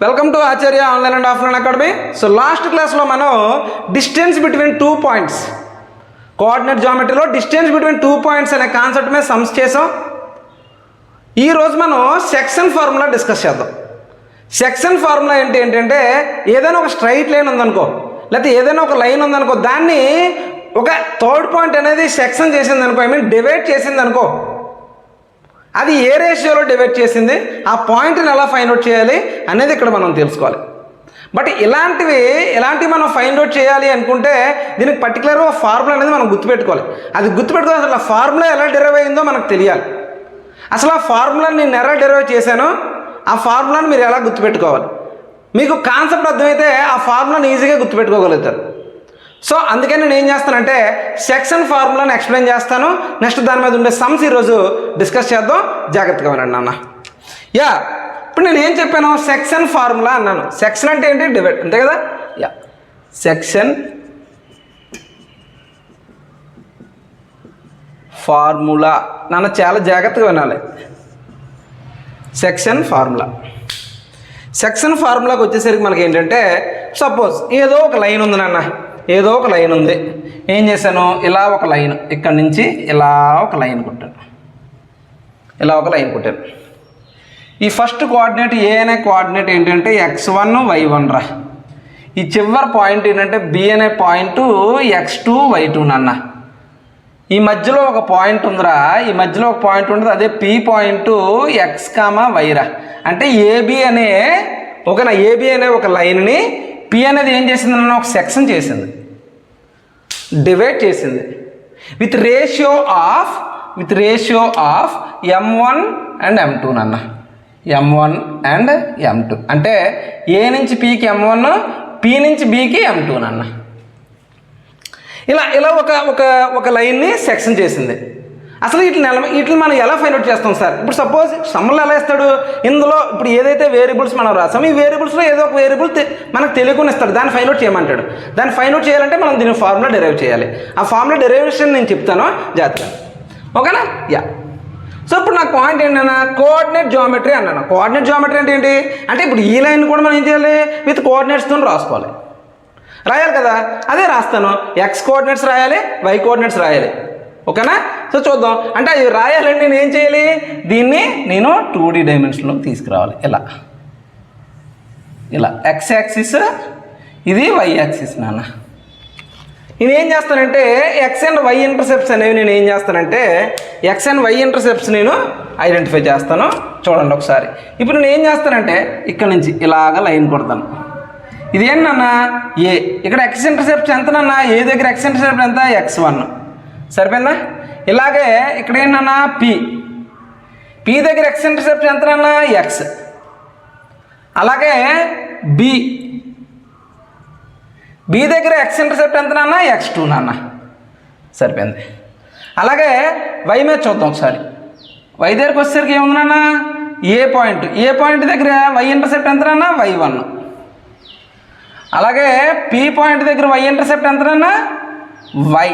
Welcome to Acharya online and offline academy. So last క్లాస్లో మనం distance between 2 points, coordinate జామెట్రీలో distance between 2 points అనే concept మీద sums చేసాం. ఈరోజు మనం సెక్షన్ ఫార్ములా డిస్కస్ చేద్దాం. సెక్షన్ ఫార్ములా ఏంటంటే ఏదైనా ఒక స్ట్రైట్ లైన్ ఉందనుకో, లేకపోతే ఏదైనా ఒక లైన్ ఉందనుకో, దాన్ని ఒక థర్డ్ పాయింట్ అనేది సెక్షన్ చేసింది అనుకో, డివైడ్ చేసింది అనుకో, అది ఏ రేషియోలో డివైడ్ చేసింది, ఆ పాయింట్ని ఎలా ఫైండ్ అవుట్ చేయాలి అనేది ఇక్కడ మనం తెలుసుకోవాలి. బట్ ఇలాంటివి మనం ఫైండ్ అవుట్ చేయాలి అనుకుంటే దీనికి పర్టికులర్గా ఫార్ములా అనేది మనం గుర్తుపెట్టుకోవాలి. అది గుర్తుపెట్టుకోవాలి. అసలు ఆ ఫార్ములా ఎలా డెరైవ్ అయిందో మనకు తెలియాలి. అసలు ఆ ఫార్ములాని నేను ఎలా డెరైవ్ చేశానో ఆ ఫార్ములాని మీరు ఎలా గుర్తుపెట్టుకోవాలి. మీకు కాన్సెప్ట్ అర్థమైతే ఆ ఫార్ములాని ఈజీగా గుర్తుపెట్టుకోగలుగుతారు. సో అందుకని నేను ఏం చేస్తానంటే సెక్షన్ ఫార్ములాని ఎక్స్ప్లెయిన్ చేస్తాను. నెక్స్ట్ దాని మీద ఉండే సమ్స్ ఈరోజు డిస్కస్ చేద్దాం. జాగ్రత్తగా వినండి అన్న. ఇప్పుడు నేను ఏం చెప్పాను, సెక్షన్ ఫార్ములా అన్నాను. సెక్షన్ అంటే ఏంటి? డివైడ్, అంతే కదా. సెక్షన్ ఫార్ములా నన్ను చాలా జాగ్రత్తగా వినాలి. సెక్షన్ ఫార్ములాకి వచ్చేసరికి మనకి ఏంటంటే, సపోజ్ ఏదో ఒక లైన్ ఉంది నాన్న, ఏదో ఒక లైన్ ఉంది. ఏం చేశాను, ఇలా ఒక లైన్, ఇక్కడి నుంచి ఇలా ఒక లైన్ కుట్టాను. ఈ ఫస్ట్ కోఆర్డినేట్ ఏ అనే కోఆర్డినేట్ ఏంటంటే x1 y1 రా. ఈ చివరి పాయింట్ ఏంటంటే బి అనే పాయింట్ x2 y2 నాన్న. ఈ మధ్యలో ఒక పాయింట్ ఉందిరా, ఈ మధ్యలో ఒక పాయింట్ ఉంటుంది, అదే పి పాయింట్ x, y రా. అంటే ఏబి అనే ఒక లైన్ని పి అనేది ఏం చేసింది నన్ను, ఒక సెక్షన్ చేసింది, డివైడ్ చేసింది with ratio of m1 and m2 నాన్న. m1 అండ్ m2 అంటే ఏ నుంచి పీకి m1, పి నుంచి బికి m2 నాన్న. ఇలా ఒక లైన్ని సెక్షన్ చేసింది. అసలు వీటిని మనం ఎలా ఫైండ్ అవుట్ చేస్తాం సార్? ఇప్పుడు సపోజ్ సమ్మర్లో ఎలా ఇస్తాడు, ఇందులో ఇప్పుడు ఏదైతే వేరియబుల్స్ మనం రాసామో ఈ వేరియబుల్స్లో ఏదో ఒక వేరియబుల్ మనకు తెలియకుండా ఇస్తాడు, దాన్ని ఫైండ్ అవుట్ చేయమంటాడు. దాన్ని ఫైండ్ అవుట్ చేయాలంటే మనం దీని ఫార్ములా డెరైవ్ చేయాలి. ఆ ఫార్ములా డెరైవేషన్ నేను చెప్తాను జాగ్రత్తగా, ఓకేనా? సో ఇప్పుడు నాకు పాయింట్ ఏంటన్నా, కోఆర్డినేట్ జామెట్రీ అన్నాను. కోఆర్డినేట్ జామెట్రీ అంటే ఏంటి అంటే, ఇప్పుడు ఈ లైన్ కూడా మనం ఏం చేయాలి, విత్ కోఆర్డినేట్స్తో రాయాలి కదా. అదే రాస్తాను. ఎక్స్ కోఆర్డినేట్స్ రాయాలి, వై కోఆర్డినేట్స్ రాయాలి, ఓకేనా? సో చూద్దాం. అంటే అవి రాయాలంటే నేను ఏం చేయాలి, దీన్ని నేను 2D డైమెన్షన్లో తీసుకురావాలి. ఇలా ఎక్స్ యాక్సిస్, ఇది వై యాక్సిస్ నాన్న. నేను ఏం చేస్తానంటే ఎక్స్ అండ్ వై ఇంటర్సెప్ట్స్ అనేవి నేను ఏం చేస్తానంటే ఎక్స్ అండ్ వై ఇంటర్సెప్ట్స్ నేను ఐడెంటిఫై చేస్తాను. చూడండి ఒకసారి. ఇప్పుడు నేను ఏం చేస్తానంటే ఇక్కడ నుంచి ఇలాగ లైన్ కొడతాను. ఇదేంటన్నా ఏ, ఇక్కడ ఎక్స్ ఇంటర్సెప్ట్స్ ఎంతనన్నా, ఏ దగ్గర ఎక్స్ ఇంటర్సెప్ట్ ఎంత, x1 సరిపోయిందా. ఇలాగే ఇక్కడ ఏంటన్నా పి దగ్గర ఎక్స్ ఇంటర్సెప్ట్ ఎంతనన్నా, ఎక్స్. అలాగే బి దగ్గర ఎక్స్ ఇంటర్సెప్ట్ ఎంతనన్నా, x2 నాన్న. సరిపోయింది. అలాగే వై మీద చూద్దాం ఒకసారి. వై దగ్గరకు వచ్చేసరికి ఏముంది నాన్న, ఏ పాయింట్ దగ్గర వై ఇంటర్సెప్ట్ ఎంతనన్నా, y1. అలాగే పి పాయింట్ దగ్గర వై ఇంటర్సెప్ట్ ఎంతనన్నా, y.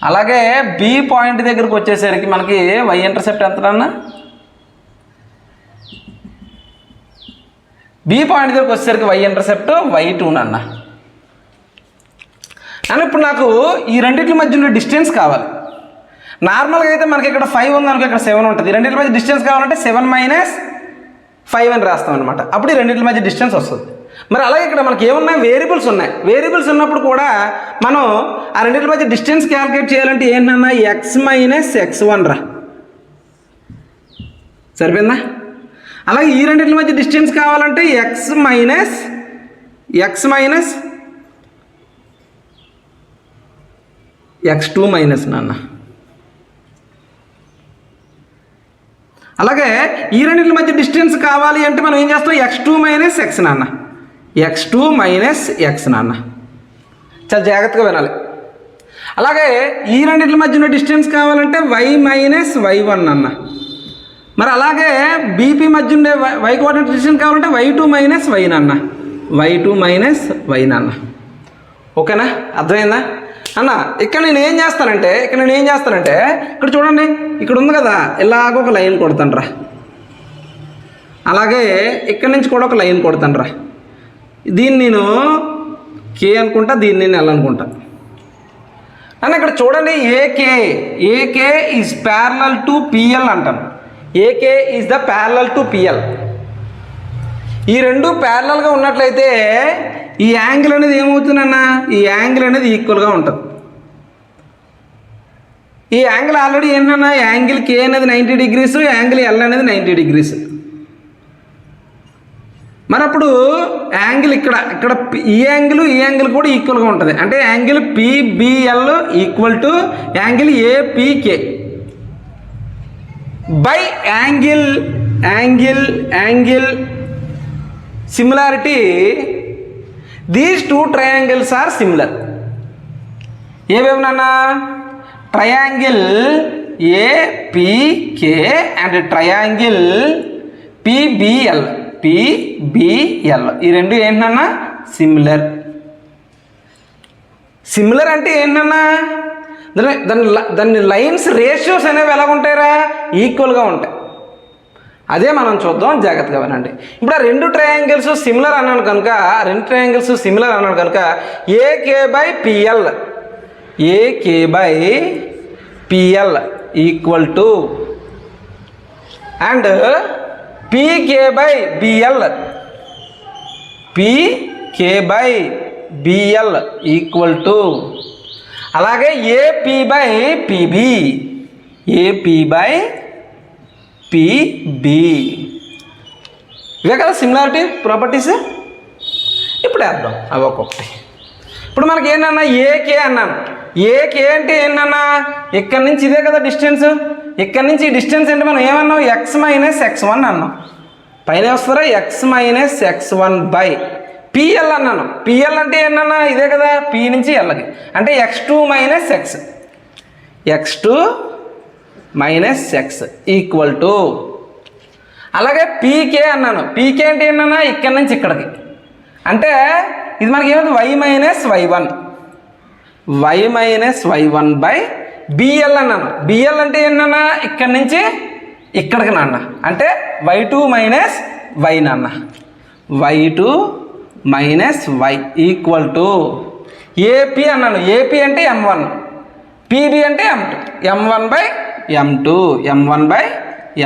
అలాగే బి పాయింట్ దగ్గరకు వచ్చేసరికి మనకి వై ఇంటర్సెప్ట్ ఎంతనన్నా, బి పాయింట్ దగ్గరకు వచ్చేసరికి వై ఇంటర్సెప్ట్ y2 నాన్న. అని ఇప్పుడు నాకు ఈ రెండింటి మధ్య ఉన్న డిస్టెన్స్ కావాలి. నార్మల్గా అయితే మనకి ఇక్కడ 5 ఉంది అనుకో, ఇక్కడ 7 ఉంటుంది. ఈ రెండింటి మధ్య డిస్టెన్స్ కావాలంటే 7 - 5 అని రాస్తాం అనమాట. అప్పుడు ఈ రెండింటి మధ్య డిస్టెన్స్ వస్తుంది. మరి అలాగే ఇక్కడ మనకి ఏమున్నాయి, వేరియబుల్స్ ఉన్నాయి. వేరియబుల్స్ ఉన్నప్పుడు కూడా మనం ఆ రెండింటి మధ్య డిస్టెన్స్ క్యాలిక్యులేట్ చేయాలంటే ఏంటన్నా, x - x1 రా. సరిపోయిందా. అలాగే ఈ రెండింటి మధ్య డిస్టెన్స్ కావాలంటే x - x2 నాన్న. అలాగే ఈ రెండింటి మధ్య డిస్టెన్స్ కావాలి అంటే మనం ఏం చేస్తాం, x2 - x నాన్న. x2 - x నాన్న. చాలా జాగ్రత్తగా వినాలి. అలాగే ఈ రెండింటి మధ్య ఉన్న డిస్టెన్స్ కావాలంటే y - y1 నాన్న. మరి అలాగే బీపీ మధ్య ఉండే వై కోఆర్డినేట్ డిస్టెన్స్ కావాలంటే y2 - y నాన్న. y2 - y నాన్న. ఓకేనా, అర్థమైందా అన్న? ఇక్కడ నేను ఏం చేస్తానంటే ఇక్కడ చూడండి, ఇక్కడ ఉంది కదా, ఇలాగ ఒక లైన్ కొడతాను రా. అలాగే ఇక్కడి నుంచి కూడా ఒక లైన్ కొడతాను రా. దీన్ని నేను కే అనుకుంటా, దీన్ని నేను ఎల్ అనుకుంటా. అని ఇక్కడ చూడండి, AK is parallel to PL అంటాను. AK is the parallel to PL. ఈ రెండు ప్యారలల్గా ఉన్నట్లయితే ఈ యాంగిల్ అనేది ఏమవుతుందన్న, ఈ యాంగిల్ అనేది ఈక్వల్గా ఉంటుంది. ఈ యాంగిల్ ఆల్రెడీ ఏంటన్నా, యాంగిల్ కే అనేది 90 degrees, యాంగిల్ ఎల్ అనేది 90 degrees. మరి అప్పుడు యాంగిల్ ఇక్కడ ఈ యాంగిల్ కూడా ఈక్వల్గా ఉంటుంది. అంటే angle PBL equal to angle APK by angle similarity. These two triangles are similar. ఏమేమన్నా, triangle APK and triangle PBL. ఈ రెండు ఏంటన్నా, సిమిలర్. అంటే ఏంటన్నా, దాని లైన్స్ రేషియోస్ అనేవి ఎలా ఉంటాయిరా, ఈక్వల్గా ఉంటాయి. అదే మనం చూద్దాం, జాగ్రత్తగా వినండి. ఇప్పుడు ఆ రెండు ట్రయాంగిల్స్ సిమిలర్ అన్నాడు కనుక, AK by PL equal to and PK by BL equal to, అలాగే ఏపీ బై పిబి ఇవే కదా సిమిలారిటీ ప్రాపర్టీస్. ఇప్పుడు వేద్దాం అవి ఒక్కొక్కటి. ఇప్పుడు మనకి ఏంటన్నా, ఏకే అన్నాను. ఏకే అంటే ఏంటన్నా, ఇక్కడి నుంచి ఇదే కదా డిస్టెన్స్. ఇక్కడి నుంచి ఈ డిస్టెన్స్ అంటే మనం ఏమన్నాం, ఎక్స్ మైనస్ ఎక్స్1 అన్నాం. పైన వస్తారా, X minus x one by PL అన్నాను. పిఎల్ అంటే ఏంటన్నా, ఇదే కదా పి నుంచి ఎల్కి. అంటే x2 minus x equal to, అలాగే పీకే అన్నాను. పీకే అంటే ఏంటన్నా, ఇక్కడి నుంచి ఇక్కడికి. అంటే ఇది మనకి ఏమైంది, y minus y1 by BL అన్నాను. బిఎల్ అంటే ఏంటన్నా, ఇక్కడి నుంచి ఇక్కడికి నాన్న. అంటే y2 మైనస్ y నాన్న. y2 minus y equal to AP అన్నాను. ఏపీ అంటే m1, పీబీ అంటే m2, m1 బై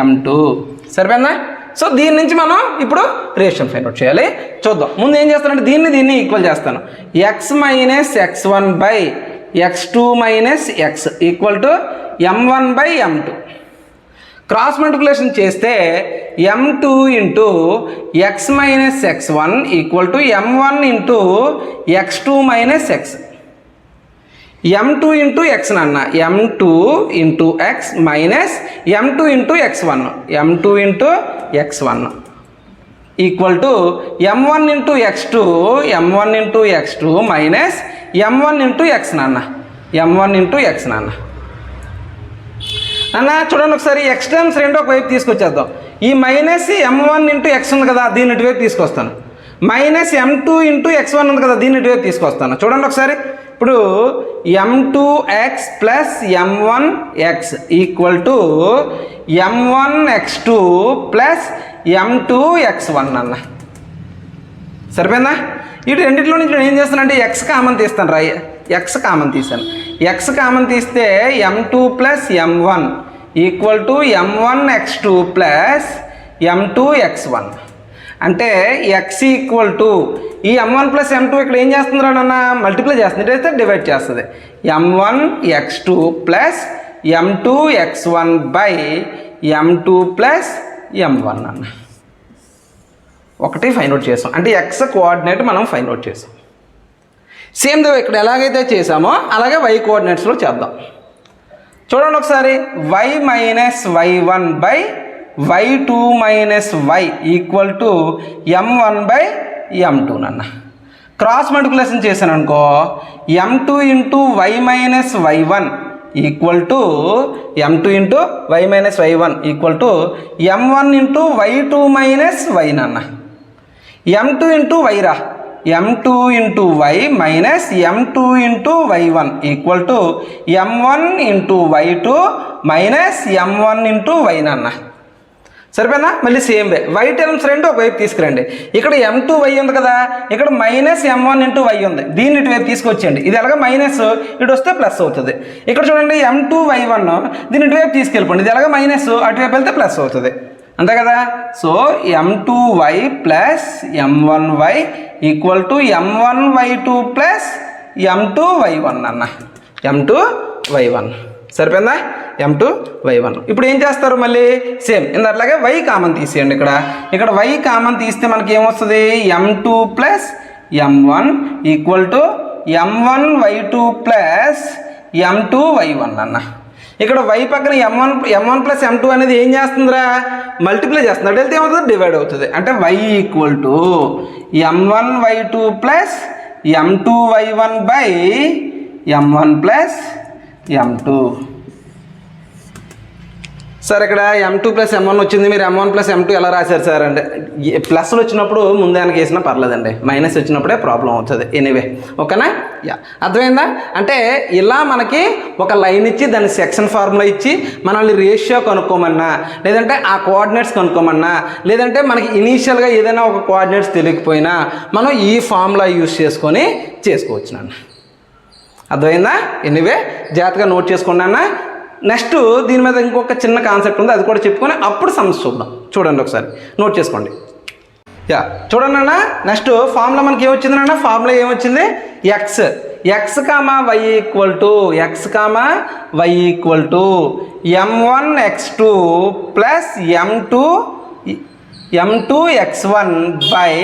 m2. సరిపోయిందా? సో దీని నుంచి మనం ఇప్పుడు రేషియో ఫైండ్ అవుట్ చేయాలి. చూద్దాం. ముందు ఏం చేస్తానంటే దీన్ని ఈక్వల్ చేస్తాను. X minus x one by x2 minus x equal to m1 by m2. Cross multiplication చేస్తే m2 into x minus x1 equal to m1 into x2 minus x. m2 into x నాన్న, m2 into x minus m2 into x1, m2 into x1 equal to m1 into x2 minus m1 into x నాన్న, అన్న చూడండి ఒకసారి. X terms రెండు ఒకవైపు తీసుకొచ్చేద్దాం. ఈ minus m1 into X ఉంది కదా, దీన్ని ఇటువైపు తీసుకొస్తాను. మైనస్ m2 ఇంటూ x1 ఉంది కదా, దీన్ని ఇటువైపు తీసుకొస్తాను. చూడండి ఒకసారి. ఇప్పుడు m2x plus m1x equal to m1x2 plus m2x1 అన్న. సరిపోయిందా? ఇటు రెండింటిలో నుంచి నేను ఏం చేస్తానంటే ఎక్స్ కామన్ తీస్తాను రా. ఎక్స్ కామన్ తీసాను. ఎక్స్ కామన్ తీస్తే m2 plus m1 equal to m1x2 plus m2x1. అంటే ఎక్స్ ఈక్వల్ టు ఈ m1 ప్లస్ m2 ఇక్కడ ఏం చేస్తుందిరా నాన్న, మల్టిప్లై చేస్తుంది. ఇటైతే డివైడ్ చేస్తుంది. m1x2 plus m2x1 by m2 plus m1 అన్న. ఒకటి ఫైండ్ అవుట్ చేసాం. అంటే ఎక్స్ కోఆర్డినేట్ మనం ఫైండ్ అవుట్ చేసాం. సేమ్ దే ఇక్కడ ఎలాగైతే చేసామో అలాగే y కోఆర్డినేట్స్లో చేద్దాం. చూడండి ఒకసారి. y minus y1 by y2 minus y equal to m1 by m2 నన్న. క్రాస్ మల్టిప్లికేషన్ చేశాను అనుకో, m2 into y minus y1 equal to m2 into y minus y1 equal to m1 into y2 minus y నన్న. m2 into y రా, m2 into y minus m2 into y1 equal to m1 into y2 minus m1 into y నన్న. సరిపోయిందా? మళ్ళీ same way y terms రెండు ఒకవైపు తీసుకురండి. ఇక్కడ m2y ఉంది కదా, ఇక్కడ -m1 × y ఉంది, దీన్ని ఇటువైపు తీసుకొచ్చేయండి. ఇది ఎలాగ మైనస్ ఇటు వస్తే ప్లస్ అవుతుంది. ఇక్కడ చూడండి m2y1 దీన్ని ఇటువైపు తీసుకెళ్ళిపోండి, ఇది ఎలాగ మైనస్ అటువైపు వెళ్తే ప్లస్ అవుతుంది, అంతే కదా. So m2y plus m1y equal to m1y2 plus m2y1 అన్న, m2y1. సరిపోయిందా? m2y1. ఇప్పుడు ఏం చేస్తారు? మళ్ళీ సేమ్ ఇందాట్లాగే y కామన్ తీసేయండి. ఇక్కడ y కామన్ తీస్తే మనకి ఏమొస్తుంది? m2 plus m1 equal to m1y2 plus m2y1 అన్న. ఇక్కడ y పక్కన m1 ప్లస్ m2 అనేది ఏం చేస్తుందిరా? మల్టిప్లై చేస్తుంది. అటు వెళ్తే ఏమవుతుంది? డివైడ్ అవుతుంది. అంటే y equal to m1y2 plus m2y1 by m1 plus m2. Sir ఇక్కడ m2 ప్లస్ m1 వచ్చింది, మీరు m1 ప్లస్ m2 ఎలా రాశారు సార్ అంటే, ప్లస్లు వచ్చినప్పుడు ముందే వెనక వేసినా పర్లేదండి, మైనస్ వచ్చినప్పుడే ప్రాబ్లం అవుతుంది. ఎనీవే ఓకేనా? యా, అర్థమైందా? అంటే ఇలా మనకి ఒక లైన్ ఇచ్చి దాని సెక్షన్ ఫార్ములా ఇచ్చి మనల్ని రేషియో కనుక్కోమన్నా, లేదంటే ఆ కోఆర్డినేట్స్ కనుక్కోమన్నా, లేదంటే మనకి ఇనీషియల్గా ఏదైనా ఒక కోఆర్డినేట్స్ తెలియకపోయినా మనం ఈ ఫార్ములా యూస్ చేసుకొని చేసుకోవచ్చు నాన్న. అర్థమైందా? ఎనీవే జాగ్రత్తగా నోట్ చేసుకోండి అన్న. నెక్స్ట్ దీని మీద ఇంకొక చిన్న కాన్సెప్ట్ ఉంది, అది కూడా చెప్పుకొని అప్పుడు సమస్య చూద్దాం. చూడండి ఒకసారి నోట్ చేసుకోండి. యా, చూడండి అన్న. నెక్స్ట్ ఫార్ములా మనకి ఏమొచ్చింది అన్న? ఫార్ములా ఏమొచ్చింది? X comma y equal to m1x2 plus m2x1 by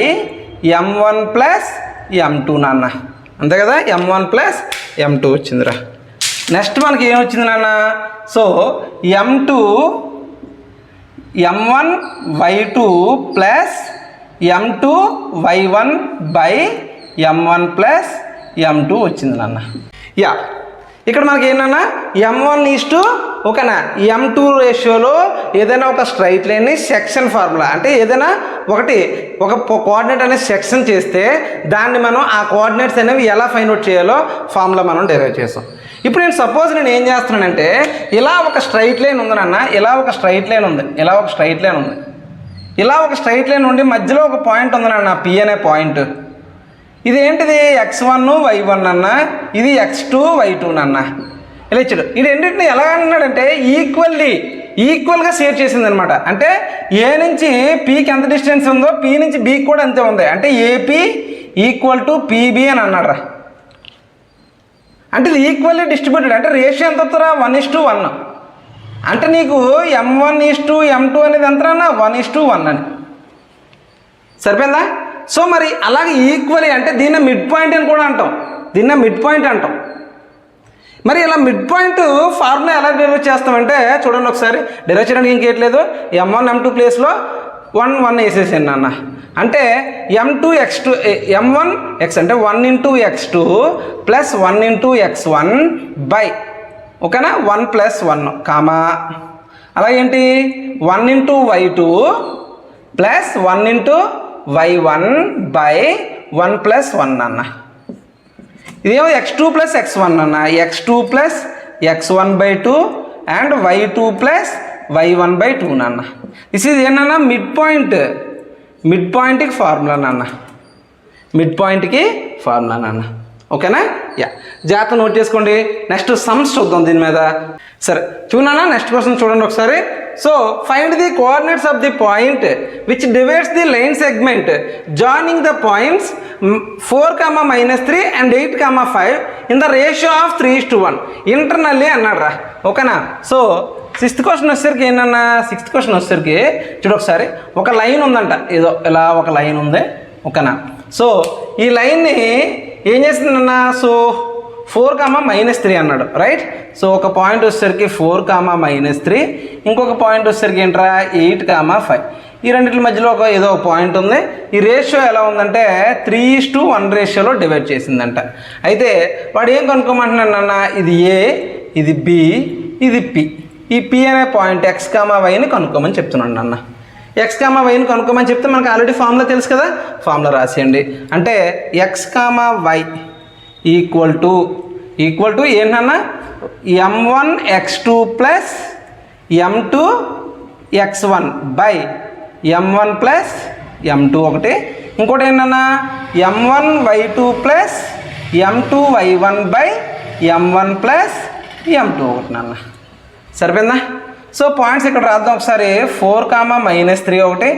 m1 plus m2 నాన్న, అంతే కదా. m1 ప్లస్ m2 వచ్చిందిరా. నెక్స్ట్ మనకి ఏమొచ్చింది నాన్న? So m1y2 plus m2y1 by m1 plus m2 వచ్చింది నాన్న. యా, ఇక్కడ మనకి ఏంటన్నా m1 ఓకేనా m2 రేషియోలో ఏదైనా ఒక స్ట్రైట్ లైన్ని సెక్షన్ ఫార్ములా అంటే ఏదైనా ఒక కోఆర్డినేట్ అనేది సెక్షన్ చేస్తే దాన్ని మనం ఆ కోఆర్డినేట్స్ అనేవి ఎలా ఫైండ్ అవుట్ చేయాలో ఫార్ములా మనం డెరైవ్ చేస్తాం. ఇప్పుడు నేను సపోజ్ నేను ఏం చేస్తున్నానంటే, ఇలా ఒక స్ట్రైట్ లైన్ ఉంది నాన్న, ఇలా ఒక స్ట్రైట్ లైన్ ఉండి మధ్యలో ఒక పాయింట్ ఉంది నాన్న, P అనే పాయింట్. ఇది ఏంటిది? x1 y1 అన్న, ఇది x2 y2 అన్న. ఇలా ఇచ్చాడు. ఇది రెండింటిని ఎలా అన్నాడంటే ఈక్వల్గా షేర్ చేసింది అనమాట. అంటే ఏ నుంచి పీకి ఎంత డిస్టెన్స్ ఉందో పీ నుంచి బీకి కూడా అంతే ఉంది. అంటే ఏపీ ఈక్వల్ టు పీబీ అని అన్నాడు రా. అంటే ఇది ఈక్వల్లీ డిస్ట్రిబ్యూటెడ్, అంటే రేషియో ఎంత వస్తారా? 1:1. అంటే నీకు m1:m2 అనేది ఎంతనా? 1:1 అని. సరిపోయిందా? సో మరి అలాగే ఈక్వలీ అంటే దీన్ని మిడ్ పాయింట్ అని కూడా అంటాం, మరి ఇలా మిడ్ పాయింట్ ఫార్ములా ఎలా డెరైవ్ చేస్తామంటే చూడండి ఒకసారి. డెరైవ్ చేయడానికి ఇంకేట్లేదు, m1 m2 ప్లేస్లో 1 వేసేసాను నాన్న. అంటే m1x అంటే 1 × x2 ప్లస్ 1 × x1 బై ఓకేనా 1 + 1 comma అలాగేంటి 1 × y2 plus 1 × y1 by 1 + 1 అన్న. ఇదేమో x2 + x1 అన్న, x2 + x1/2 and y2 + y1/2 నాన్న. దిస్ ఈజ్ ఏంటన్నా మిడ్ పాయింట్కి ఫార్ములా నాన్న. ఓకేనా? యా, జాగ్రత్త నోట్ చేసుకోండి. నెక్స్ట్ సమ్స్ చూద్దాం దీని మీద. సరే చూడన్నా, నెక్స్ట్ క్వశ్చన్ చూడండి ఒకసారి. So find the coordinates of the point which divides the line segment joining the points 4, -3 and 8, 5 in the ratio of 3:1 internally అన్నాడు రా. ఓకేనా? సో సిక్స్త్ క్వశ్చన్ వచ్చేసరికి చూడు ఒకసారి. ఒక లైన్ ఉందంట, ఏదో ఇలా ఒక లైన్ ఉంది. ఓకేనా? సో ఈ లైన్ని ఏం చేస్తుందన్నా? సో 4, -3 అన్నాడు, రైట్? సో ఒక పాయింట్ వచ్చేసరికి 4, -3, ఇంకొక పాయింట్ వచ్చేసరికి ఏంట్రా 8, 5. ఈ రెండింటి మధ్యలో ఏదో ఒక పాయింట్ ఉంది. ఈ రేషియో ఎలా ఉందంటే 3:1 రేషియోలో డివైడ్ చేసిందంట. అయితే వాడు ఏం కనుక్కోమంటున్నాడు అన్న? ఇది ఏ, ఇది బి, ఇది పి. ఈ పి అనే పాయింట్ x, yని కనుక్కోమని చెప్తున్నాడు అన్న. x, yని కనుక్కోమని చెప్తే మనకు ఆల్రెడీ ఫార్ములా తెలుసు కదా, ఫార్ములా రాసేయండి. అంటే x, y ఈక్వల్ టు ఏంటన్నా m1x2 plus m2 x1 by m1 plus m2 ఒకటి, ఇంకోటి ఏంటన్నా m1y2 plus m2y1 by m1 plus m2 ఒకటి నాన్న. సరిపోయిందా? సో పాయింట్స్ ఇక్కడ రాద్దాం ఒకసారి. 4, -3 ఒకటి,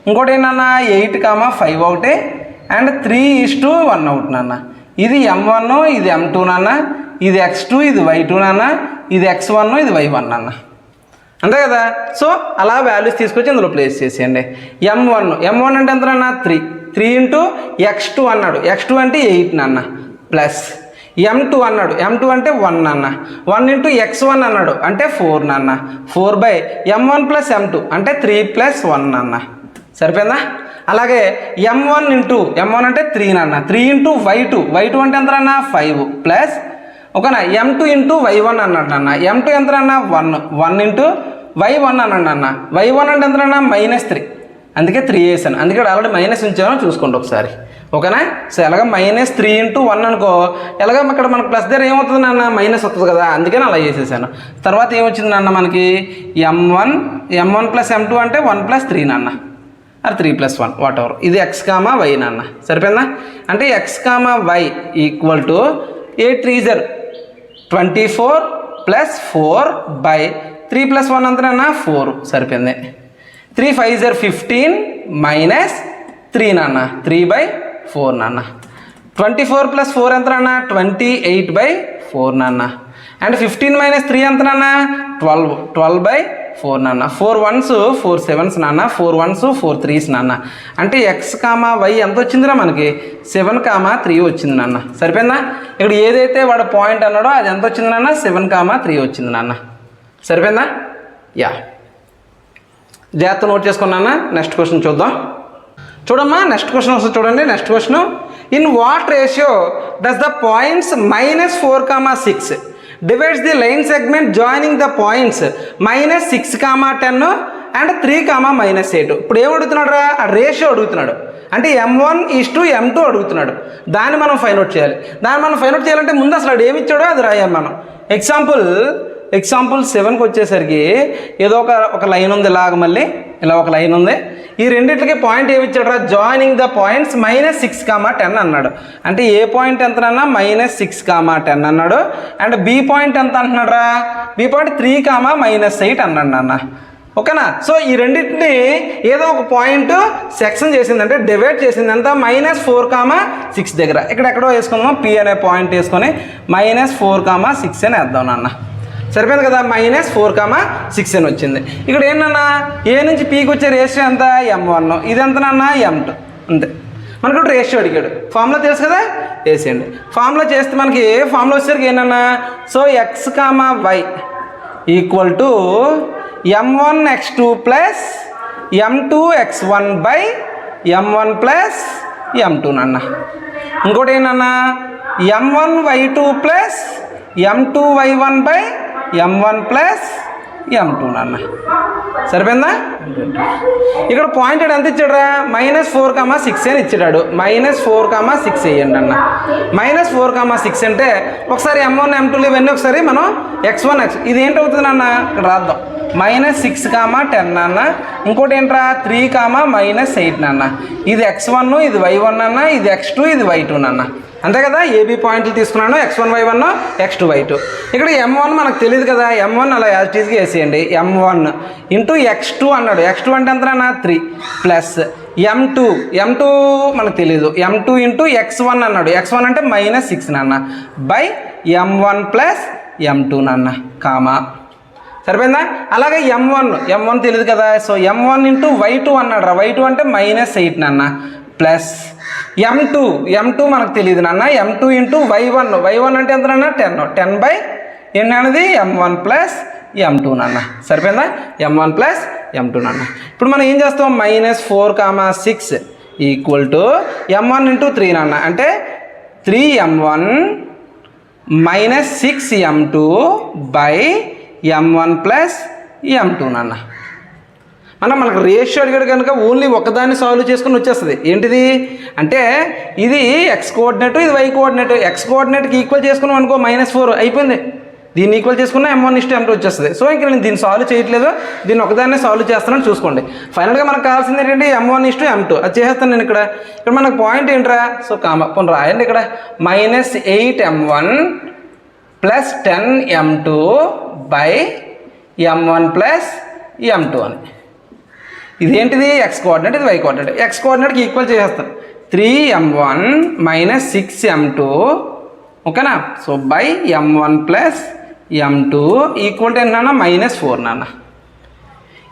ఇంకోటి ఏంటన్నా 8, 5 ఒకటి, అండ్ 3:1 ఒకటి నాన్న. ఇది m1, ఇది m2 నాన్న, ఇది x2, ఇది y2 నాన్న, ఇది x1, ఇది y1 నాన్న. అంతే కదా? సో అలా వాల్యూస్ తీసుకొచ్చి ఇందులో ప్లేస్ చేసేయండి. m1 అంటే ఎంత నాన్న 3 ఇంటూ x2 అన్నాడు, x2 అంటే 8 నాన్న, ప్లస్ m2 అన్నాడు, m2 అంటే 1 నాన్న, 1 ఇంటూ x1 అన్నాడు అంటే 4 నాన్న, 4 బై m1 ప్లస్ m2 అంటే 3 ప్లస్ 1 నాన్న. సరిపోయిందా? అలాగే m1 అంటే 3 నాన్న, 3 ఇంటూ y2 అంటే ఎంత నాన్న 5 ప్లస్ ఓకేనా m2 ఇంటూ y1 అన్నాడు నాన్న, m2 ఎంత నాన్న 1 ఇంటూ y1 అన్నాడు నాన్న, y1 అంటే ఎంత నాన్న -3, అందుకే 3 వేసాను, అందుకే ఆల్రెడీ మైనస్ ఉంచాను చూసుకోండి ఒకసారి. ఓకేనా? సో ఎలాగ -3 ఇంటూ 1 అనుకో, ఎలాగ ఇక్కడ మనకు ప్లస్ దగ్గర ఏమవుతుంది నాన్న మైనస్ వస్తుంది కదా, అందుకని అలా చేసేసాను. తర్వాత ఏమొచ్చింది నాన్న మనకి m1 ప్లస్ m2 అంటే 1 ప్లస్ 3 నాన్న, అది 3 ప్లస్ 1 వాట్ ఎవర్, ఇది x, y నాన్న. సరిపోయిందా? అంటే x, y equal to 8 3 24 plus 4 by 3 plus 1 అంత నాన్న 4. సరిపోయింది. 3 5 15 మైనస్ 3 నాన్న, 3/4 నాన్న. 24 ప్లస్ 4 ఎంత నాన్న 28/4 నాన్న. అండ్ 15 - 3 ఎంత నాన్న 12/4 నాన్న. 4 1s 4 7s నాన్న, 4 1s 4 3s నాన్న. అంటే x, y ఎంత వచ్చిందిరా మనకి 7, 3 వచ్చింది నాన్న. సరిపోయిందా? ఇక్కడ ఏదైతే వాడు పాయింట్ అన్నాడో అది ఎంత వచ్చింది నాన్న 7, 3 వచ్చింది నాన్న. సరిపోయిందా? యా, జాగ్రత్త నోట్ చేసుకున్నానా. నెక్స్ట్ క్వశ్చన్ చూద్దాం. చూడమ్మా, నెక్స్ట్ క్వశ్చన్ వస్తుంది చూడండి. Next question, in what ratio does the points -4, 6 divides the line segment joining the points -6, 10 and 3, -8. ఇప్పుడు ఏం అడుగుతున్నాడు రా? ఆ రేషియో అడుగుతున్నాడు. అంటే m1:m2 అడుగుతున్నాడు. దాన్ని మనం ఫైండ్ అవుట్ చేయాలి. దాన్ని మనం ఫైండ్ అవుట్ చేయాలంటే ముందు అసలు ఏమి ఇచ్చాడో అది రాయాలి మనం. ఎగ్జాంపుల్ 7కి వచ్చేసరికి ఏదో ఒక లైన్ ఉంది, ఇలాగ మళ్ళీ ఇలా ఒక లైన్ ఉంది. ఈ రెండింటికి పాయింట్ ఏమి ఇచ్చాడు రా? జాయినింగ్ ద పాయింట్స్ -6, 10 అన్నాడు. అంటే ఏ పాయింట్ ఎంత అన్నా -6, 10 అన్నాడు. అండ్ బి పాయింట్ ఎంత అంటున్నాడు రా? బి పాయింట్ 3, -8 అన్నాడు అన్న. ఓకేనా? సో ఈ రెండింటిని ఏదో ఒక పాయింట్ సెక్షన్ చేసింది, అంటే డివైడ్ చేసింది ఎంత -4, 6 దగ్గర. ఎక్కడో వేసుకుందాం, పి అనే పాయింట్ వేసుకొని -4, 6 అని వేద్దాం నాన్న. సరిపోయింది కదా? -4, 6 అని వచ్చింది. ఇక్కడ ఏంటన్నా ఏ నుంచి పీకి వచ్చే రేషియో ఎంత m1, ఇది ఎంతనన్నా m2. అంతే. మనకి ఇప్పుడు రేషియో అడిగాడు. ఫార్ములా తెలుసు కదా, వేసేయండి. ఫార్ములా చేస్తే మనకి ఫార్ములా వచ్చేసరికి ఏంటన్నా, so x, y equal to m1x2 plus m2x1 by m1 plus m2 నాన్న. ఇంకోటి ఏంటన్నా m1y2 plus m2y1 by m1 plus m2 నాన్న. సరిపోయిందా? ఇక్కడ పాయింట్ ఎంత ఇచ్చాడు? -4, 6 అని ఇచ్చాడు. -4, 6 వేయండి అన్న. -4, 6 అంటే ఒకసారి m1 m2 ఇవన్నీ ఒకసారి మనం x1 ఇది ఏంటవుతుంది అన్న ఇక్కడ రాద్దాం. -6, 10 నాన్న. ఇంకోటి ఏంట్రా 3, -8 నాన్న. ఇది x1, ఇది y1 అన్న, ఇది x2, ఇది y2 నాన్న. అంతే కదా? ఏబీ పాయింట్లు తీసుకున్నాను, x1 y1, x2 y2. ఇక్కడ m1 మనకు తెలియదు కదా, m1 అలా యాజ్ టీజ్గా వేసేయండి. m1 ఇంటూ x2 అన్నాడు. x2 అంటే ఎంత అన్న 3 ప్లస్ m2 మనకు తెలియదు. m2 ఇంటూ x1 అన్నాడు. x1 అంటే -6 నాన్న బై m1 ప్లస్ m2 నాన్న, సరిపోయిందా? అలాగే m1 తెలియదు కదా, సో m1 ఇంటూ y2 అన్నాడు రా. y2 అంటే -8 నాన్న ప్లస్ m2 మనకు తెలియదు నాన్న. m2 ఇంటూ y1 అంటే ఎంత నాన్న 10 బై ఏంటన్నది m1 ప్లస్ m2 నాన్న. సరిపోయిందా? m1 ప్లస్ m2 నాన్న. ఇప్పుడు మనం ఏం చేస్తాం? -4, 6 ఈక్వల్ టు m1 ఇంటూ 3 నాన్న. అంటే 3m1 -6m2 by m1 plus m2 నాన్న. మనకు రేషియో అడిగాడు కనుక ఓన్లీ ఒకదాన్ని సాల్వ్ చేసుకుని వచ్చేస్తుంది. ఏంటిది అంటే ఇది x కోఆర్డినేట్, ఇది y కోఆర్డినేట్. x కోఆర్డినేట్కి ఈక్వల్ చేసుకున్నాం అనుకో -4 అయిపోయింది. దీన్ని ఈక్వల్ చేసుకున్న m1:m2 వచ్చేస్తుంది. సో ఇంకా నేను దీన్ని సాల్వ్ చేయట్లేదు, దీన్ని ఒకదాన్నే సాల్వ్ చేస్తానని చూసుకోండి. ఫైనల్గా మనకు కావాల్సింది ఏంటంటే m1:m2 అది చేసేస్తాను నేను. ఇక్కడ మనకు పాయింట్ ఏంట్రా, సో పోనీ రాయండి ఇక్కడ -8m1 + 10m2 / m1 + m2 అని. ఇదేంటిది x కోఆర్డినేట్, ఇది y కోఆర్డినేట్. x కోఆర్డినేట్కి ఈక్వల్ చేసేస్తాను 3m1 - 6m2 ఓకేనా. So m1 + m2 equal to ఏంటన్నా -4 నాన్న.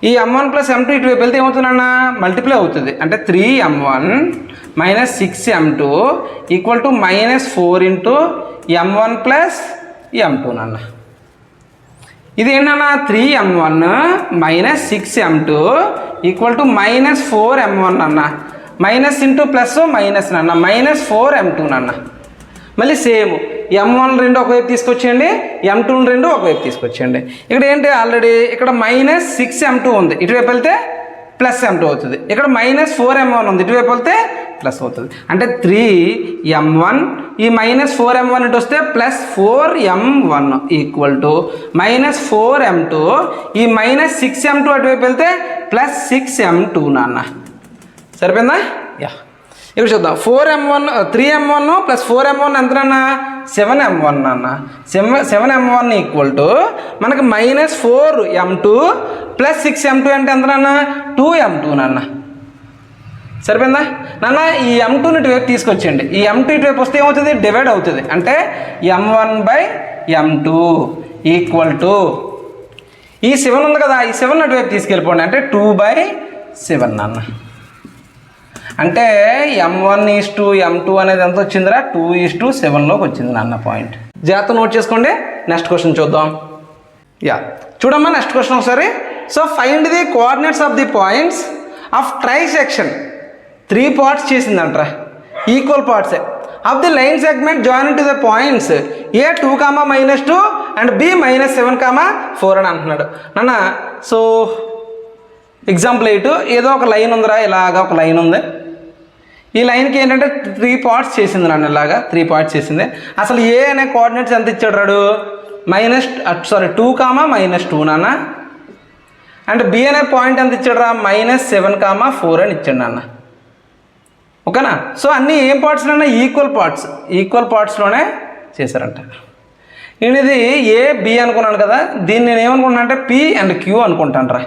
ఈ m1 + m2 ఇటువైపు వెళ్తే ఏమవుతుందన్న మల్టిప్లై అవుతుంది. అంటే 3m1 - 6m2 equal to -4 × m1 + m2 నాన్న. ఇది ఏంటన్నా 3m1 - 6m2 equal to -4m1 అన్న. మైనస్ ఇంటూ ప్లస్ మైనస్ నాన్న, -4m2 నాన్న. మళ్ళీ సేమ్ m1 రెండు ఒకవైపు తీసుకొచ్చేయండి, m2 రెండు ఒకవైపు తీసుకొచ్చేయండి. ఇక్కడ ఏంటి ఆల్రెడీ ఇక్కడ -6m2 ఉంది, ఇటువైపు వెళ్తే +m2 అవుతుంది. ఇక్కడ -4m1 ఉంది, ఇటువైపు వెళ్తే ప్లస్ అవుతుంది. అంటే 3m1 ఈ -4m1 ఇటు వస్తే +4m1 ఈక్వల్ టు -4m2 ఈ -6m2 అటువైపు వెళ్తే +6m2 నాన్న. సరిపోయిందా? యా. ఇక్కడ చూద్దాం 3m1 + 4m1 ఎంతనన్నా 7m1 అన్న. 7m1 ఈక్వల్ టు మనకు -4m2 + 6m2 అంటే ఎంతనన్నా 2m2 నాన్న. సరిపోయిందా నాన్న? ఈ m2ని ఇటువైపు తీసుకొచ్చేయండి. ఈ m2 ఇటువైపు వస్తే ఏమవుతుంది, డివైడ్ అవుతుంది. అంటే m1/m2 ఈక్వల్ టు ఈ 7 ఉంది కదా, ఈ 7 అటువైపు తీసుకెళ్ళిపోండి. అంటే 2/7 నాన్న. అంటే m1:m2 అనేది ఎంత వచ్చిందిరా 2:7లోకి వచ్చింది నాన్న. పాయింట్ జాగ్రత్త నోట్ చేసుకోండి. నెక్స్ట్ క్వశ్చన్ చూద్దాం. యా చూడమ్మా నెక్స్ట్ క్వశ్చన్ ఒకసారి. So find the coordinates of the points of trisection. 3 parts చేసిందంటరా, ఈక్వల్ పార్ట్సే of the line segment join to the points A 2, -2 and B -7, 4 అని అంటున్నాడు నాన్న. సో ఎగ్జాంపుల్ 8 ఏదో ఒక లైన్ ఉందిరా, ఇలాగా ఒక లైన్ ఉంది. ఈ లైన్కి ఏంటంటే 3 పార్ట్స్ చేసింది నన్ను, ఇలాగా 3 పార్ట్స్ చేసింది. అసలు ఏ అనే కోఆర్డినేట్స్ ఎంత ఇచ్చాడు రాడు, 2, -2 నాన్న. అండ్ బి అనే పాయింట్ ఎంత ఇచ్చాడు రా, -7, 4 అని ఇచ్చాడు నాన్న. ఓకేనా. సో అన్నీ ఏం పార్ట్స్ అన్నా ఈక్వల్ పార్ట్స్లోనే చేశారంట. నేను ఇది ఏ బి అనుకున్నాను కదా, దీన్ని నేను ఏమనుకుంటున్నా అంటే P and Q అనుకుంటాను రా.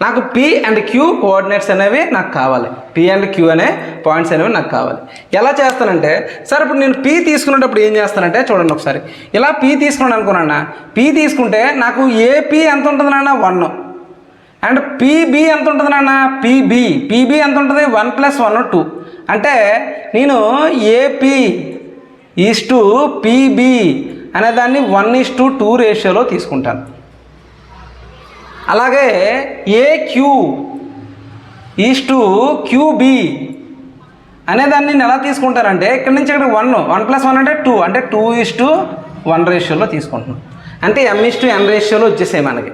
నాకు P and Q కోఆర్డినేట్స్ అనేవి నాకు కావాలి, P and Q అనే పాయింట్స్ అనేవి నాకు కావాలి. ఎలా చేస్తానంటే సార్ ఇప్పుడు నేను P తీసుకునేటప్పుడు ఏం చేస్తానంటే చూడండి ఒకసారి. ఇలా P తీసుకున్నాను అనుకున్నా, P తీసుకుంటే నాకు AP ఎంత ఉంటుంది నాన్న 1 అండ్ PB ఎంత ఉంటుంది నాన్న PB ఎంత ఉంటుంది 1 + 1 2. అంటే నేను AP ఈస్టు PB అనేదాన్ని 1:2 రేషియోలో తీసుకుంటాను. అలాగే AQ ఈస్టు QB అనేదాన్ని నేను ఎలా తీసుకుంటానంటే ఇక్కడ నుంచి ఇక్కడ 1 + 1 అంటే 2, అంటే 2:1 రేషియోలో తీసుకుంటున్నాను. అంటే M:n రేషియోలో వచ్చేసాయి మనకి.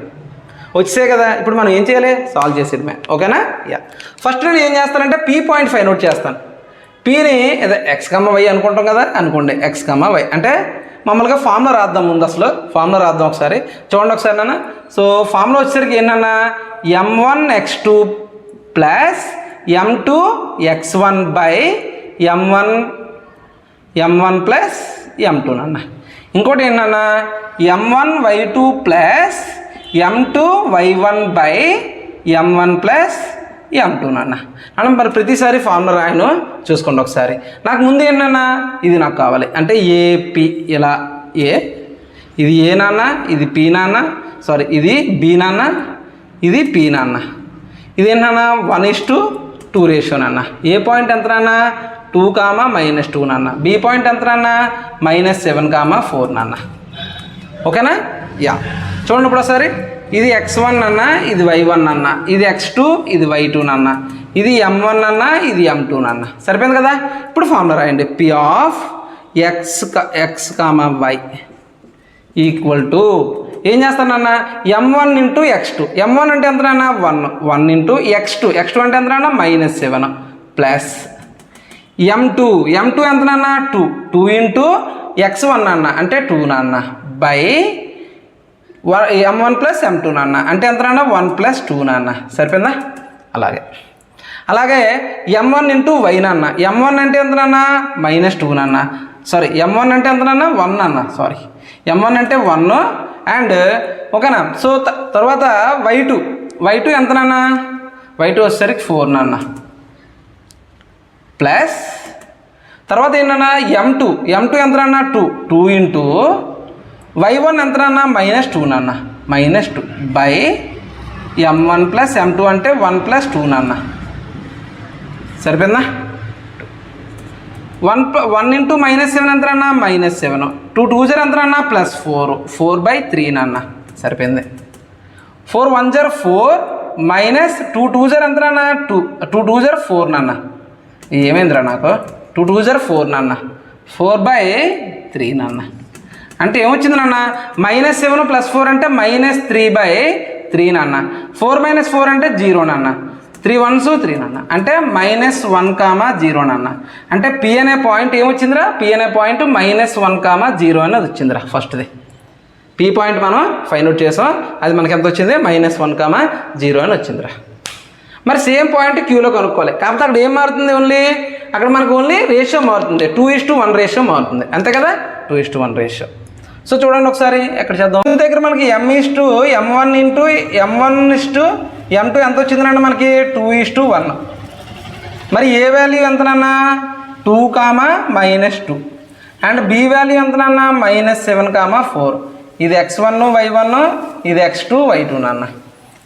వచ్చేసాయి కదా. ఇప్పుడు మనం ఏం చేయాలి, సాల్వ్ చేసేది ఓకేనా. యా ఫస్ట్ నేను ఏం చేస్తానంటే P పాయింట్ ఫైండ్ అవుట్ చేస్తాను. Pని ఏదో x, y అనుకుంటాం కదా, అనుకోండి x, y అంటే మామూలుగా ఫార్ములా రాద్దాం. ముందు అసలు ఫార్ములా రాద్దాం ఒకసారి, చూడండి ఒకసారి నాన్న. సో ఫార్ములా వచ్చేసరికి ఏంటన్నా m1x2 + m2x1 / m1 + m2 నాన్న. ఇంకోటి ఏంటన్నా m1y2 + m2y1 / m1 + m2 నాన్న. అన్న మరి ప్రతిసారి ఫార్ములా రాయను, చూసుకోండి ఒకసారి. నాకు ముందు ఏంటన్నా ఇది నాకు కావాలి. అంటే AP ఇలా ఇది ఏ నాన్న, ఇది P నాన్న, సారీ ఇది B నాన్న, ఇది P నాన్న. ఇది ఏంటన్నా 1:2 రేషియో నాన్న. ఏ పాయింట్ ఎంత నాన్న 2, -2 నాన్న. B పాయింట్ ఎంత నాన్న -7, 4 నాన్న. ఓకేనా. యా చూడండి ఇప్పుడు ఒకసారి. ఇది x1 అన్న, ఇది y1 అన్న, ఇది x2, ఇది y2 అన్న, ఇది m1 అన్న, ఇది m2 అన్న. సరిపోయింది కదా. ఇప్పుడు ఫార్ములా రాయండి. P of x, y equal to ఏం చేస్తానన్నా m1 × x2. m1 అంటే ఎంత నాన్న 1 × x2 అంటే ఎంత నాన్న -7 ప్లస్ m2 ఎంత నాన్న 2 × x1 అన్న అంటే 2 నాన్న బై m1 ప్లస్ m2 నాన్న అంటే ఎంత నాన్న 1 ప్లస్ 2 నాన్న సరిపోయిందా అలాగే m1 ఇంటూ y నాన్న m1 అంటే ఎంత నాన్న -2 నాన్న సారీ m1 అంటే ఎంత నాన్న 1 నాన్న సారీ m1 అంటే 1 అండ్ ఓకేనా సో తర్వాత y2 ఎంత నాన్న y2 వచ్చేసరికి 4 నాన్న ప్లస్ తర్వాత ఏంటన్నా m2 ఎంత నాన్న 2 ఇంటూ y1 ఎంత నాన్న -2 నాన్న -2 బై m1 ప్లస్ m2 అంటే 1 ప్లస్ 2 నాన్న సరిపోయిందా 1 ఇంటూ -7 ఎంత నాన్న -7 2 2 జర్ ఎంత నాన్న +4 నాన్న సరిపోయింది 4 1 జర్ 4 మైనస్ 2 2 జర్ ఎంత నాన్న 2 2 జర్ 4 నాన్న ఏమైందిరా నాకు 2 2 జర్ 4 నాన్న 4/3 నాన్న అంటే ఏమొచ్చింది నాన్న -7 + 4 అంటే -3/3 నాన్న 4 - 4 అంటే 0 నాన్న 3 1s 3 నాన్న అంటే -1, 0 నాన్న అంటే P అనే పాయింట్ ఏమొచ్చిందిరా P అనే పాయింట్ -1, 0 అనేది వచ్చిందిరా ఫస్ట్ది P పాయింట్ మనం ఫైండ్ అవుట్ చేసాం అది మనకి ఎంత వచ్చింది -1, 0 అని వచ్చిందిరా మరి సేమ్ పాయింట్ క్యూలో కనుక్కోవాలి కాకపోతే అక్కడ ఏం మారుతుంది అక్కడ మనకు ఓన్లీ రేషియో మారుతుంది 2:1 రేషియో మారుతుంది అంతే కదా 2:1 రేషియో సో చూడండి ఒకసారి ఎక్కడ చేద్దాం దగ్గర మనకి m1 ఇంటూ m2 ఎంత వచ్చిందంటే మనకి 2:1 మరి ఏ వాల్యూ ఎంతనన్న 2, -2 అండ్ బి వాల్యూ ఎంతనన్న -7, 4 ఇది x1 y1 ఇది x2 y2 నాన్న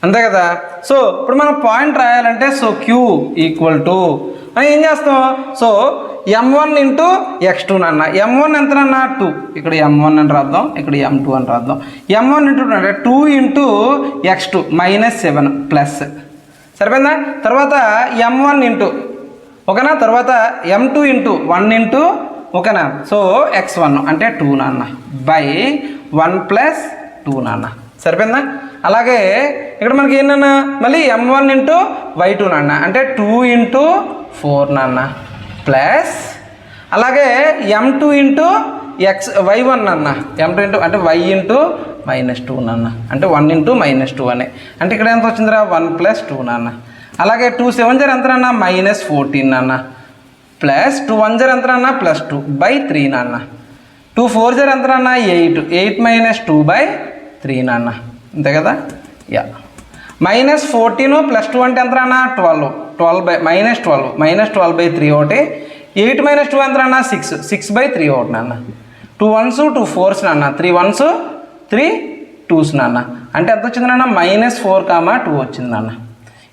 అంతే కదా సో ఇప్పుడు మనం పాయింట్ రాయాలంటే సో q ఈక్వల్ టు అని ఏం చేస్తాం సో m1 ఇంటూ x2 నాన్న m1 ఎంతనన్నా 2 ఇక్కడ m1 అని రాద్దాం ఇక్కడ m2 అని రాద్దాం m1 into 2 into x2 -7 plus సరిపోయిందా తర్వాత m1 ఇంటూ ఓకేనా తర్వాత m2 ఇంటూ 1 ఇంటూ ఓకేనా సో x1 అంటే 2 నాన్న బై 1 + 2 నాన్న సరిపోయిందా అలాగే ఇక్కడ మనకి ఏంటన్నా మళ్ళీ m1 ఇంటూ y2 నాన్న అంటే 2 ఇంటూ 4 నాన్న ప్లస్ అలాగే m2 ఇంటూ y1 నాన్న m2 ఇంటూ అంటే y ఇంటూ -2 నాన్న అంటే 1 ఇంటూ -2 అని అంటే ఇక్కడ ఎంత వచ్చిందిరా 1 + 2 నాన్న అలాగే 2 7 జర్ ఎంత నాన్న -14 నాన్న ప్లస్ 2 1 జర్ ఎంత నాన్న +2/3 నాన్న 2 4 జర్ ఎంత నాన్న 8 2/3 నాన్న అంతే కదా యా -14 + 2 అంటే ఎంత నాన్న 12 -12/3 ఒకటి 8 - 2 ఎంత నాన్న 6/3 ఒకటి నాన్న 2 1s 2 4s నాన్న 3 1s 3 2s నాన్న అంటే ఎంత వచ్చింది నాన్న -4, 2 వచ్చింది నాన్న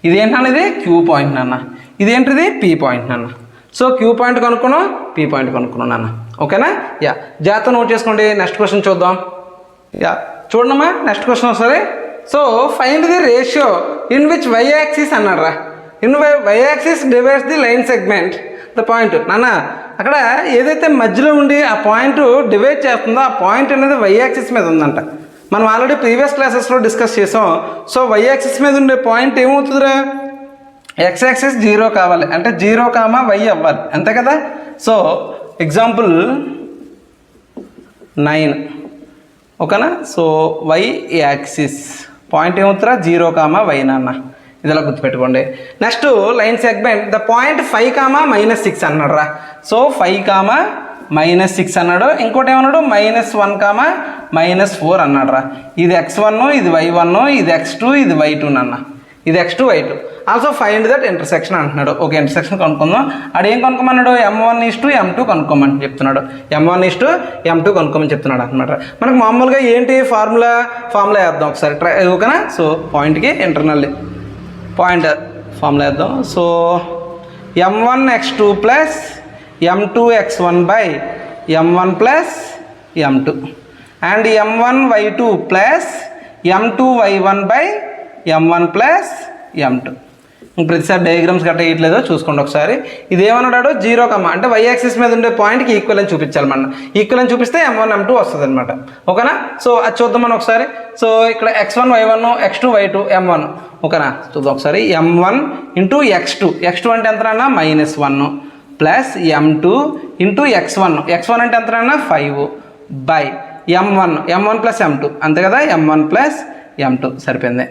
ఇదేంటన్నా ఇది క్యూ పాయింట్ నాన్న ఇదేంటిది P పాయింట్ నాన్న సో క్యూ పాయింట్ కనుక్కున్నాం P పాయింట్ కనుక్కున్నాం నాన్న ఓకేనా యా జాగ్రత్త నోట్ చేసుకోండి నెక్స్ట్ క్వశ్చన్ చూద్దాం యా చూడమ్మా నెక్స్ట్ క్వశ్చన్ ఒకసారి so find the ratio in which y axis అన్నారా in y axis divides the line segment the point నాన్న అక్కడ ఏదైతే మధ్యలో ఉండి ఆ పాయింట్ డివైడ్ చేస్తుందో ఆ పాయింట్ అనేది y యాక్సిస్ మీద ఉందంట మనం ఆల్రెడీ ప్రీవియస్ క్లాసెస్లో డిస్కస్ చేసాం సో y యాక్సిస్ మీద ఉండే పాయింట్ ఏమవుతుందిరా x యాక్సిస్ 0 కావాలి అంటే 0, y అవ్వాలి అంతే కదా సో ఎగ్జాంపుల్ 9 ఓకేనా సో y యాక్సిస్ పాయింట్ ఏమవుతుందా 0, y నాన్న ఇదిలా గుర్తుపెట్టుకోండి next line segment the point 5, -6 అన్నాడు రా సో 5, -6 అన్నాడు ఇంకోటి ఏమన్నాడు -1, -4 అన్నాడు రా ఇది x1 ఇది y1 ఇది x2 ఇది y2 నాన్న ఇది x2 y2 also find that intersection అంటున్నాడు ఓకే ఇంటర్సెక్షన్ కనుక్కుందాం అడు ఏం కనుక్కోమన్నాడు m1:m2 కనుక్కోమని చెప్తున్నాడు m1:m2 కనుక్కోమని చెప్తున్నాడు అనమాట మనకు మామూలుగా ఏంటి ఫార్ములా వేద్దాం ఒకసారి ట్రై ఓకేనా సో పాయింట్కి ఇంటర్నల్ పాయింట్ ఫార్ములా వేద్దాం so m1x2 plus m2x1 by m1 plus m2 and m1y2 plus m2y1 by m1 plus m2 ప్రతిసారి డయాగ్రామ్స్ గట్రా ఇట్లేదో చూసుకోండి ఒకసారి ఇదేమన్నాడు 0, అంటే y యాక్సిస్ మీద ఉండే పాయింట్కి ఈక్వల్ అని చూపించాలి మనం ఈక్వల్ అని చూపిస్తే m1 m2 వస్తుంది అనమాట ఓకేనా సో అది చూద్దాం మనం ఒకసారి సో ఇక్కడ x1 y1 x2 y2 m1 ఓకేనా చూద్దాం ఒకసారి m1 ఇంటూ x2 అంటే ఎంతనా -1 ప్లస్ m2 ఇంటూ x1 అంటే ఎంతనా 5 బై m1 ప్లస్ m2 అంతే కదా, m1 ప్లస్ m2 సరిపోయింది.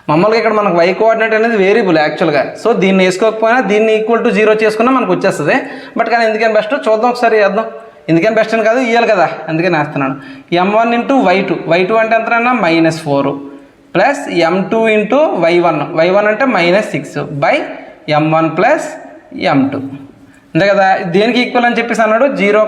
మామూలుగా ఇక్కడ మనకు y కోఆర్డినేట్ అనేది వేరియబుల్ యాక్చువల్గా. సో దీన్ని వేసుకోకపోయినా దీన్ని ఈక్వల్ టు 0 చేసుకున్నా మనకు వచ్చేస్తుంది. బట్ కానీ ఎందుకని బెస్ట్ చూద్దాం ఒకసారి చేద్దాం. ఎందుకని బెస్ట్ అని కాదు, ఇవ్వాలి కదా, అందుకని వేస్తున్నాను. m1 ఇంటూ y2 అంటే ఎంతనా -4 ప్లస్ m2 ఇంటూ y1 అంటే -6 బై m1 ప్లస్ m2 అంతే కదా. దేనికి ఈక్వల్ అని చెప్పేసి అన్నాడు, 0,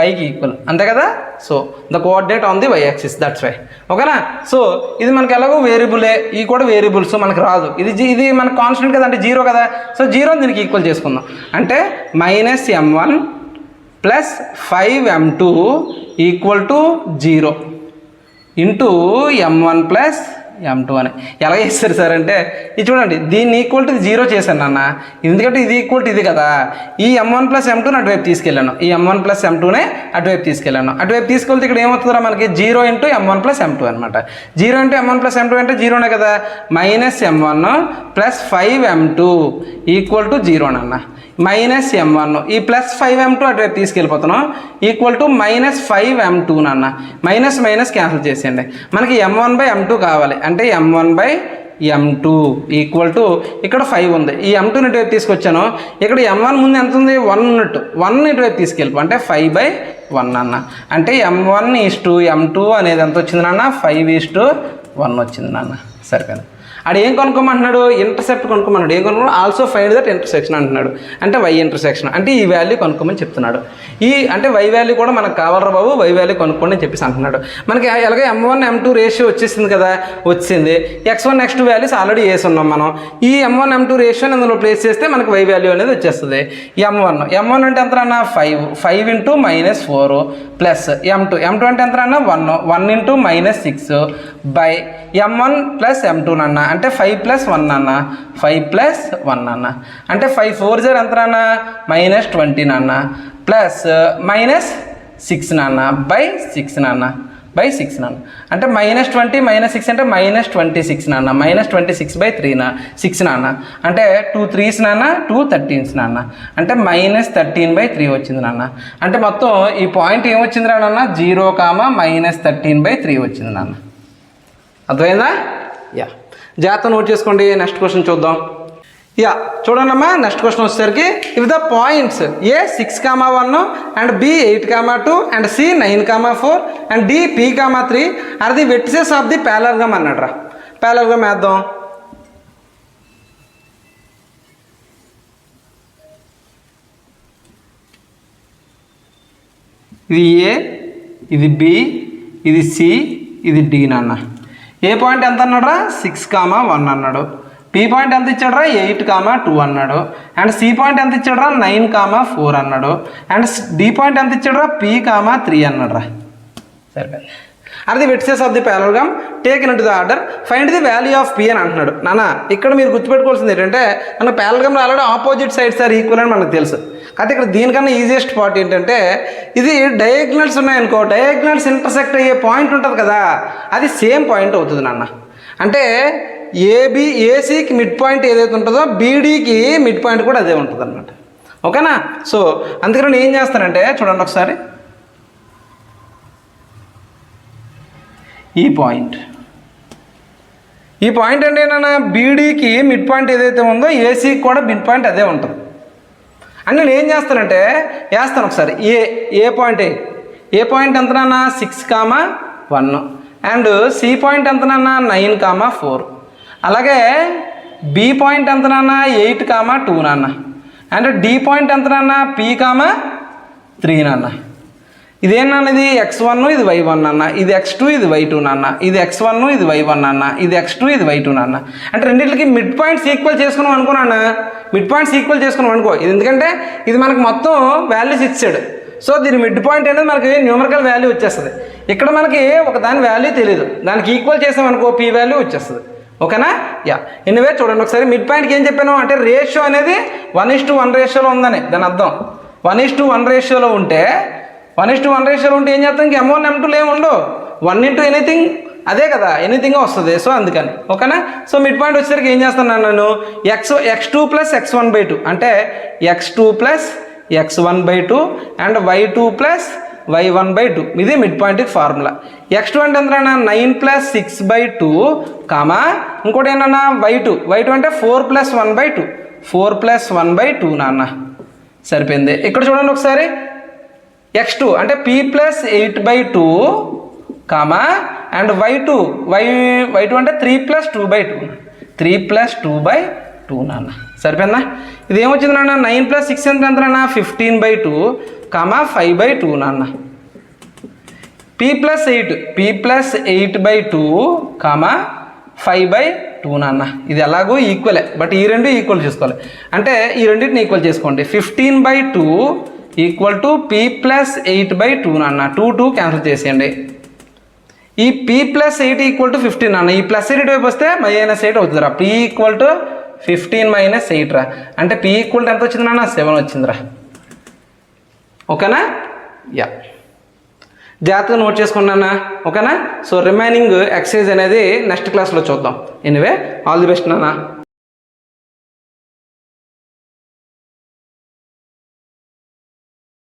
yకి ఈక్వల్ అంతే కదా. So the coordinate on the y axis, that's y. ఓకేనా. సో ఇది మనకి ఎలాగో వేరియబులే, ఇవి కూడా వేరియబుల్స్ మనకు రాదు. ఇది మనకు కాన్స్టెంట్ కదా, అంటే 0 కదా. సో 0 దీనికి ఈక్వల్ చేసుకుందాం. అంటే -m1 plus 5m2 equal to 0 into m1 plus m2 అని ఎలా చేస్తారు సార్ అంటే, ఇది చూడండి, దీన్ని ఈక్వల్ టు 0 చేశాను నాన్న, ఎందుకంటే ఇది ఈక్వల్ టు ఇది కదా. ఈ m1 ప్లస్ m2ని అటువైపు తీసుకెళ్ళాను, ఈ m1 ప్లస్ m2నే అటువైపు తీసుకెళ్ళాను. అటువైపు తీసుకెళ్తే ఇక్కడ ఏమవుతుందా మనకి 0 ఇంటూ m1 ప్లస్ m2 అనమాట. 0 ఇంటూ m1 ప్లస్ m2 అంటే 0నే కదా, -m1 plus 5m2 equal to 0 నాన్న. -m1 ఈ ప్లస్ 5m2 అటువైపు తీసుకెళ్ళిపోతున్నాం ఈక్వల్ టు -5m2 నాన్న. మైనస్ క్యాన్సిల్ చేసేయండి. మనకి m1/m2 కావాలి, అంటే m1/m2 ఈక్వల్ టు ఇక్కడ 5 ఉంది, ఈ m2ని ఇటువైపు తీసుకొచ్చాను. ఇక్కడ m1 ముందు ఎంత ఉంది, 1 ఉన్నట్టు, 1 ఇటువైపు తీసుకెళ్ళిపో, అంటే 5/1 అన్న. అంటే m1:m2 అనేది ఎంత వచ్చింది నాన్న, 5:1 వచ్చింది నాన్న. సరిపోయింది. ఆడు ఏం కొనుక్కోమంటున్నాడు, ఇంటర్సెప్ట్ కొనుక్కోమన్నాడు. ఏం కొనుక్కో, ఆల్సో ఫైండ్ దట్ ఇంటర్సెక్షన్ అంటున్నాడు. అంటే y ఇంటర్సెక్షన్ అంటే ఈ వాల్యూ కొనుక్కోమని చెప్తున్నాడు. అంటే y వాల్యూ కూడా మనకు కావాలరా బాబు, y వాల్యూ కొనుక్కోండి అని చెప్పేసి అంటున్నాడు. మనకి ఎలాగో m1 m2 రేషియో వచ్చేసింది కదా, వచ్చింది. x1 x2 వాల్యూస్ ఆల్రెడీ వేసి ఉన్నాం మనం. ఈ m1 m2 రేషియోని అందులో ప్లేస్ చేస్తే మనకు y వాల్యూ అనేది వచ్చేస్తుంది. m1 అంటే ఎంత అన్న 5 ఇంటూ -4 ప్లస్ m2 అంటే ఎంత అన్న 1 into -6 by m1 plus m2 నాన్న, అంటే 5 + 1 నాన్న, 5 + 1 నాన్న. అంటే 5 4 0 ఎంత నాన్న, -20 నాన్న, ప్లస్ -6 నాన్న బై 6 నాన్న, బై 6 నాన్న. అంటే -20 -6 అంటే -26 నాన్న, -26/3 6 నాన్న. అంటే 2 3s నాన్న, 2 13s నాన్న, అంటే -13/3 వచ్చింది నాన్న. అంటే మొత్తం ఈ పాయింట్ ఏమొచ్చింది రా నాన్న, 0, -13/3 వచ్చింది నాన్న. అర్థమైందా? యా, జాగ్రత్త నోట్ చేసుకోండి. నెక్స్ట్ క్వశ్చన్ చూద్దాం. యా చూడండి అమ్మా, నెక్స్ట్ క్వశ్చన్ వచ్చేసరికి if the points A 6, 1 and B 8, 2 and C 9, 4 and D P, 3 are the vertices of the parallelogram అన్నాడు రా. పారలెలోగ్రామ్ వేద్దాం. ఇది A, ఇది B, ఇది C, ఇది D నాన్న. ఏ పాయింట్ ఎంత అన్నాడు రా, 6, 1 అన్నాడు. పి పాయింట్ ఎంత ఇచ్చాడు రా, 8, 2 అన్నాడు. అండ్ సి పాయింట్ ఎంత ఇచ్చాడు రా, 9, 4 అన్నాడు. అండ్ డి పాయింట్ ఎంత ఇచ్చాడు రా, P, 3 అన్నాడు రా. సరే, are the vertices of the parallelogram taken into the order, find the value of P అని అంటున్నాడు. నాన్న ఇక్కడ మీరు గుర్తుపెట్టుకోవాల్సింది ఏంటంటే, మన parallelogram already opposite sides are equal అని మనకు తెలుసు. అయితే ఇక్కడ దీనికన్నా ఈజియెస్ట్ పార్ట్ ఏంటంటే, ఇది డయాగ్నల్స్ ఉన్నాయనుకో, డయాగ్నల్స్ ఇంటర్సెక్ట్ అయ్యే పాయింట్ ఉంటుంది కదా, అది సేమ్ పాయింట్ అవుతుంది నాన్న. అంటే ఏసీకి మిడ్ పాయింట్ ఏదైతే ఉంటుందో బీడీకి మిడ్ పాయింట్ కూడా అదే ఉంటుంది అన్నమాట. ఓకేనా. సో అందుకని నేను ఏం చేస్తానంటే చూడండి ఒకసారి, ఈ పాయింట్ అంటే ఏంటన్నా, బీడీకి మిడ్ పాయింట్ ఏదైతే ఉందో ఏసీకి కూడా మిడ్ పాయింట్ అదే ఉంటుంది. అంటే నేను ఏం చేస్తానంటే వేస్తాను ఒకసారి. ఏ పాయింట్ ఎంతనన్నా 6, 1 అండ్ సి పాయింట్ ఎంతనన్నా 9, 4. అలాగే బి పాయింట్ ఎంతనన్నా 8, 2 నాన్న. అండ్ డి పాయింట్ ఎంతనన్నా P, 3 నాన్న. ఇదేంటన్నా, ఇది x1 ఇది y1 అన్న, ఇది x2 ఇది y2 నాన్న, ఇది x1 ఇది y1 అన్న, ఇది x2 ఇది y2 నాన్న. అంటే రెండింటికి మిడ్ పాయింట్స్ ఈక్వల్ చేసుకున్నాం అనుకున్నాను, మిడ్ పాయింట్స్ ఈక్వల్ చేసుకున్నాం అనుకో. ఇది ఎందుకంటే ఇది మనకు మొత్తం వాల్యూస్ ఇచ్చాడు. సో దీని మిడ్ పాయింట్ అనేది మనకి న్యూమరికల్ వాల్యూ వచ్చేస్తుంది. ఇక్కడ మనకి ఒక దాని వాల్యూ తెలియదు, దానికి ఈక్వల్ చేసామనుకో P వాల్యూ వచ్చేస్తుంది. ఓకేనా. యా, ఎనివే చూడండి ఒకసారి, మిడ్ పాయింట్కి ఏం చెప్పాను అంటే రేషియో అనేది 1:1 రేషియోలో ఉందని దాని అర్థం. 1:1 రేషియోలో ఉంటే 1:1 రేషియోలో ఉంటే ఏం చేస్తాం, ఇంక m1 m2 ఏమి ఉండవు, 1 into ఎనీథింగ్ అదే కదా, ఎనీథింగ్ వస్తుంది. సో అందుకని ఓకేనా. సో మిడ్ పాయింట్ వచ్చేసరికి ఏం చేస్తున్నాను నేను, x2 + x1/2 అంటే x2 + x1/2 and y2 + y1/2 ఇది మిడ్ పాయింట్కి ఫార్ములా. x2 అంటే ఎంత 9 + 6/2 కామా ఇంకోటి ఏంటన్నా y2 అంటే 4 + 1/2 4 + 1/2 నాన్న. సరిపోయింది. ఇక్కడ చూడండి ఒకసారి x2 అంటే p + 8/2 కామా అండ్ y2 అంటే 3 + 2/2 3 + 2/2 నాన్న. సరిపోయిందా? ఇది ఏమొచ్చింది నాన్న 9 + 6 ఎంత నాన్న 15/2 కామా 5/2 నాన్న. p + 8/2 కామా 5/2 నాన్న. ఇది ఎలాగో ఈక్వలే, బట్ ఈ రెండు ఈక్వల్ చేసుకోవాలి. అంటే ఈ రెండింటిని ఈక్వల్ చేసుకోండి. 15/2 = p + 8/2 నాన్న. 2 క్యాన్సిల్ చేసేయండి. ఈ p + 8 = 15 నాన్న. ఈ ప్లస్ 8 వైపు వస్తే -8 అవుతుందిరా. p = 15 - 8 రా. అంటే p = ఎంత వచ్చింది నాన్న 7 వచ్చిందిరా. ఓకేనా? యా, జాగ్రత్తగా నోట్ చేసుకున్నానా? ఓకేనా? సో రిమైనింగ్ ఎక్సర్సైజ్ అనేది నెక్స్ట్ క్లాస్లో చూద్దాం. ఎనీవే ఆల్ ది బెస్ట్ నాన్న.